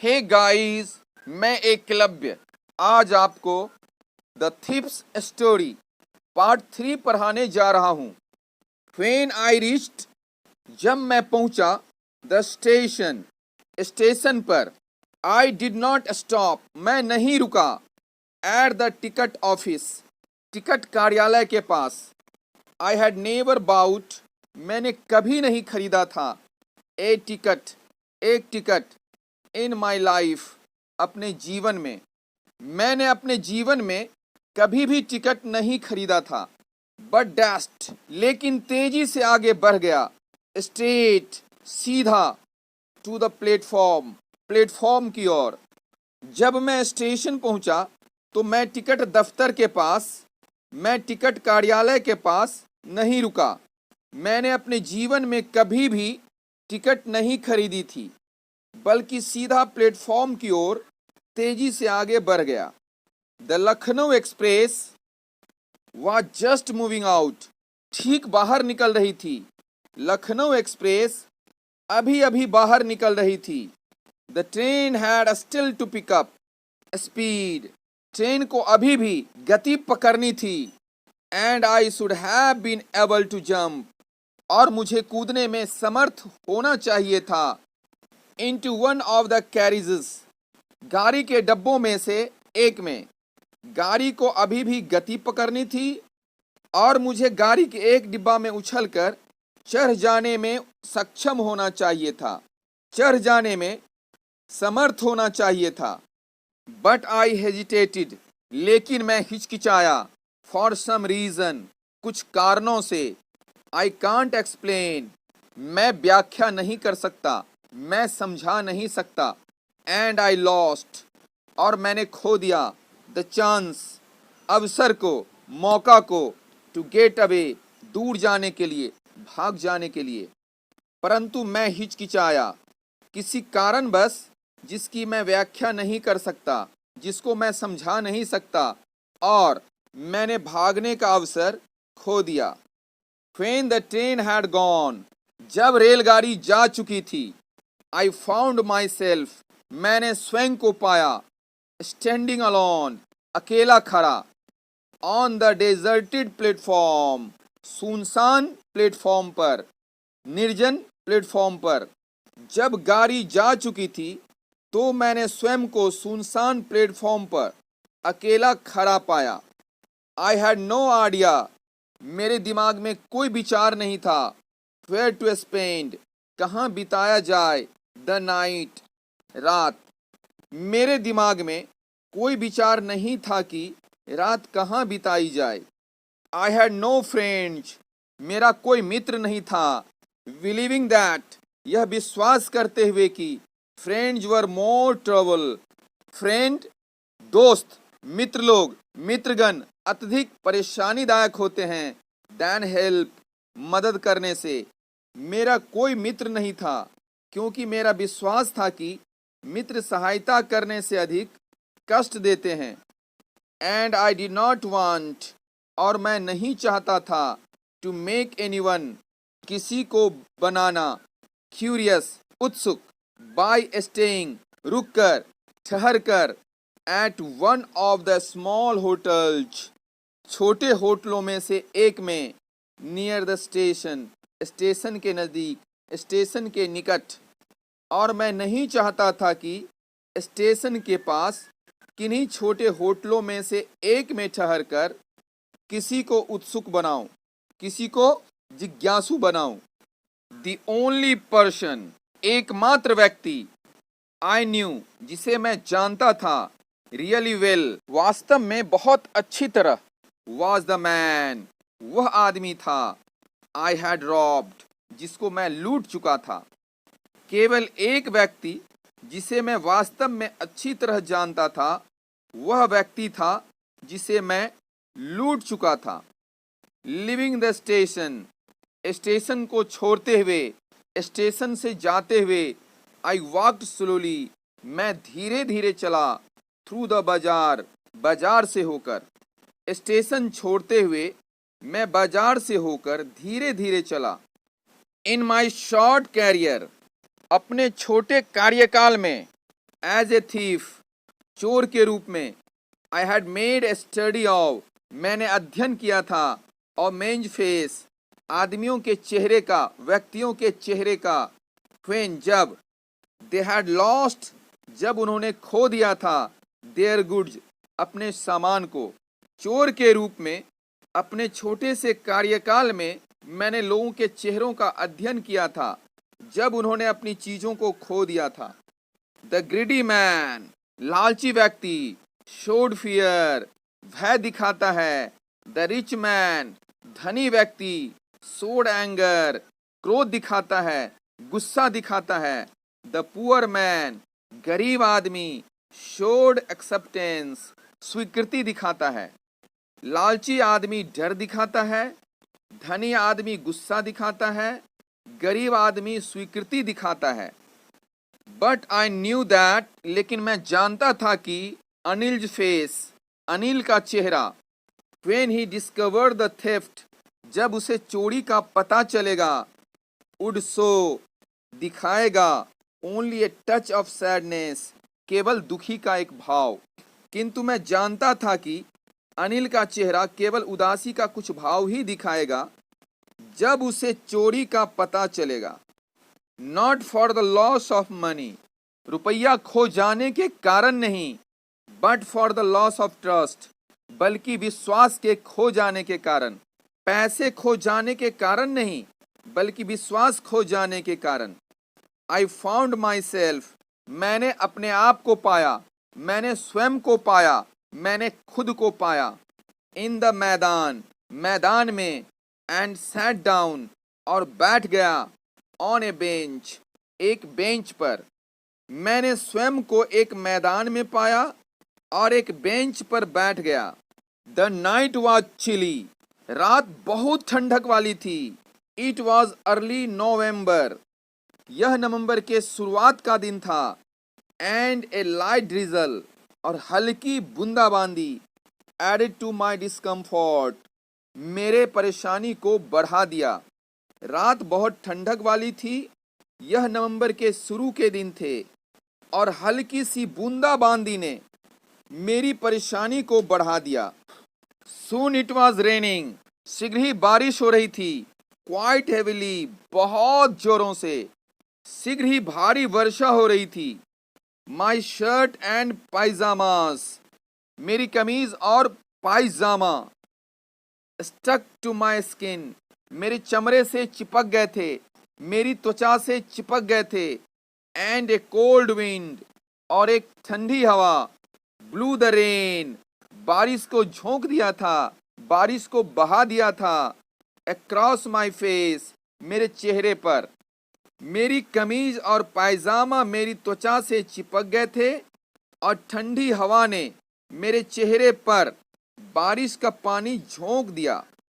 Hey guys, मैं एकलव्य आज आपको द थीप्स स्टोरी पार्ट 3 पढ़ाने जा रहा हूँ। व्हेन आई रीच्ड, जब मैं पहुंचा, द स्टेशन पर, आई डिड नॉट स्टॉप, मैं नहीं रुका, at the ticket office, ticket कार्यालय के पास। आई हैड नेवर बाउट, मैंने कभी नहीं खरीदा था, ए टिकट, एक टिकट, इन माई लाइफ, अपने जीवन में। मैंने अपने जीवन में कभी भी टिकट नहीं खरीदा था। बट डैस्ट, लेकिन तेजी से आगे बढ़ गया, स्ट्रेट, सीधा, टू द प्लेटफॉर्म, प्लेटफॉर्म की ओर। जब मैं स्टेशन पहुंचा तो मैं टिकट दफ्तर के पास, मैं टिकट कार्यालय के पास नहीं रुका। मैंने अपने जीवन में कभी भी टिकट नहीं खरीदी थी, बल्कि सीधा प्लेटफॉर्म की ओर तेजी से आगे बढ़ गया। The Lucknow express was just moving out, ठीक बाहर निकल रही थी। लखनऊ एक्सप्रेस अभी अभी बाहर निकल रही थी। The train had still to pick up speed, train को अभी भी गति पकड़नी थी। And I should have been able to jump, और मुझे कूदने में समर्थ होना चाहिए था। Into one of the carriages, गाड़ी के डब्बों में से एक में। गाड़ी को अभी भी गति पकड़नी थी और मुझे गाड़ी के एक डिब्बा में उछलकर चढ़ जाने में सक्षम होना चाहिए था, चढ़ जाने में समर्थ होना चाहिए था। बट आई हेजिटेटेड, लेकिन मैं हिचकिचाया। फॉर सम रीजन, कुछ कारणों से। आई कांट एक्सप्लेन, मैं व्याख्या नहीं कर सकता, मैं समझा नहीं सकता। एंड आई लॉस्ट, और मैंने खो दिया, द चांस, अवसर को, मौका को, टू गेट अवे, दूर जाने के लिए, भाग जाने के लिए। परंतु मैं हिचकिचाया, किसी कारणवश जिसकी मैं व्याख्या नहीं कर सकता, जिसको मैं समझा नहीं सकता, और मैंने भागने का अवसर खो दिया। When the train had gone, जब रेलगाड़ी जा चुकी थी, I found myself, मैंने स्वयं को पाया, standing alone, अकेला खड़ा, on the deserted platform, सुनसान प्लेटफॉर्म पर, निर्जन प्लेटफॉर्म पर। जब गाड़ी जा चुकी थी तो मैंने स्वयं को सुनसान प्लेटफॉर्म पर अकेला खड़ा पाया। आई हैड नो आइडिया, मेरे दिमाग में कोई विचार नहीं था, वेयर टू स्पेंड, कहाँ बिताया जाए, द नाइट, रात। मेरे दिमाग में कोई विचार नहीं था कि रात कहाँ बिताई जाए। आई हैड नो फ्रेंड्स, मेरा कोई मित्र नहीं था। बिलीविंग दैट, यह विश्वास करते हुए कि friends were more trouble, friend, दोस्त, मित्र लोग, मित्रगण अत्यधिक परेशानीदायक होते हैं, दैन हेल्प, मदद करने से। मेरा कोई मित्र नहीं था, क्योंकि मेरा विश्वास था कि मित्र सहायता करने से अधिक कष्ट देते हैं। And I did not want, और मैं नहीं चाहता था, टू मेक एनीवन, किसी को बनाना, क्यूरियस, उत्सुक, बाय स्टेइंग, रुक कर, ठहर कर, at one of the small hotels, छोटे होटलों में से एक में, नियर द स्टेशन, स्टेशन के नज़दीक, स्टेशन के निकट। और मैं नहीं चाहता था कि स्टेशन के पास किन्हीं छोटे होटलों में से एक में ठहर कर किसी को उत्सुक बनाऊं, किसी को जिज्ञासु बनाऊं। द ओनली पर्सन, एकमात्र व्यक्ति, आई न्यू, जिसे मैं जानता था, रियली वेल, वास्तव में बहुत अच्छी तरह, वॉज द मैन, वह आदमी था, आई हैड रॉब्ड, जिसको मैं लूट चुका था। केवल एक व्यक्ति जिसे मैं वास्तव में अच्छी तरह जानता था, वह व्यक्ति था जिसे मैं लूट चुका था। लिविंग द स्टेशन, स्टेशन को छोड़ते हुए, स्टेशन से जाते हुए, आई वॉक्ड स्लोली, मैं धीरे धीरे चला, थ्रू द बाजार, बाजार से होकर। स्टेशन छोड़ते हुए मैं बाजार से होकर धीरे धीरे चला। इन माई शॉर्ट कैरियर, अपने छोटे कार्यकाल में, एज ए थीफ, चोर के रूप में। I had made a study of, मैंने अध्ययन किया था, और मेंज फेस, आदमियों के चेहरे का, व्यक्तियों के चेहरे का। व्हेन, जब, दे हैड लॉस्ट, जब उन्होंने खो दिया था, देयर गुड्स, अपने सामान को। चोर के रूप में अपने छोटे से कार्यकाल में मैंने लोगों के चेहरों का अध्ययन किया था जब उन्होंने अपनी चीजों को खो दिया था। द ग्रीडी मैन, लालची व्यक्ति, शोड फियर, भय दिखाता है। द रिच मैन, धनी व्यक्ति, शोड एंगर, क्रोध दिखाता है, गुस्सा दिखाता है। द पुअर मैन, गरीब आदमी, शोड एक्सेप्टेंस, स्वीकृति दिखाता है। लालची आदमी डर दिखाता है, धनी आदमी गुस्सा दिखाता है, गरीब आदमी स्वीकृति दिखाता है। बट आई न्यू दैट, लेकिन मैं जानता था कि अनिल्स फेस, अनिल का चेहरा, when he discovered the theft, जब उसे चोरी का पता चलेगा, वुड शो, दिखाएगा, only a touch of sadness, केवल दुखी का एक भाव। किंतु मैं जानता था कि अनिल का चेहरा केवल उदासी का कुछ भाव ही दिखाएगा जब उसे चोरी का पता चलेगा। Not for the loss of money, रुपया खो जाने के कारण नहीं, but for the loss of trust, बल्कि विश्वास के खो जाने के कारण। पैसे खो जाने के कारण नहीं, बल्कि विश्वास खो जाने के कारण। आई फाउंड माई सेल्फ, मैंने अपने आप को पाया, मैंने स्वयं को पाया, मैंने खुद को पाया। इन द मैदान, मैदान में। एंड सैट डाउन, और बैठ गया। ऑन ए बेंच, एक बेंच पर। मैंने स्वयं को एक मैदान में पाया और एक बेंच पर बैठ गया। द नाइट वॉज चिली, रात बहुत ठंडक वाली थी। इट वॉज अर्ली नवंबर, यह नवंबर के शुरुआत का दिन था। एंड ए लाइट ड्रिजल, और हल्की बूंदाबांदी। एडेड टू माई डिस्कम्फर्ट, मेरे परेशानी को बढ़ा दिया। रात बहुत ठंडक वाली थी, यह नवंबर के शुरू के दिन थे, और हल्की सी बूंदाबांदी ने मेरी परेशानी को बढ़ा दिया। सून इट वॉज रेनिंग, शीघ्र ही बारिश हो रही थी। क्वाइट हेविली, बहुत जोरों से। शीघ्र ही भारी वर्षा हो रही थी। माई शर्ट एंड पायजामास, मेरी कमीज और पायजामा। स्टक टू माई स्किन, मेरे चमड़े से चिपक गए थे, मेरी त्वचा से चिपक गए थे। एंड ए कोल्ड विंड, और एक ठंडी हवा। ब्लू द रेन, बारिश को झोंक दिया था, बारिश को बहा दिया था। अक्रॉस माई फेस, मेरे चेहरे पर। मेरी कमीज और पायजामा मेरी त्वचा से चिपक गए थे, और ठंडी हवा ने मेरे चेहरे पर बारिश का पानी झोंक दिया।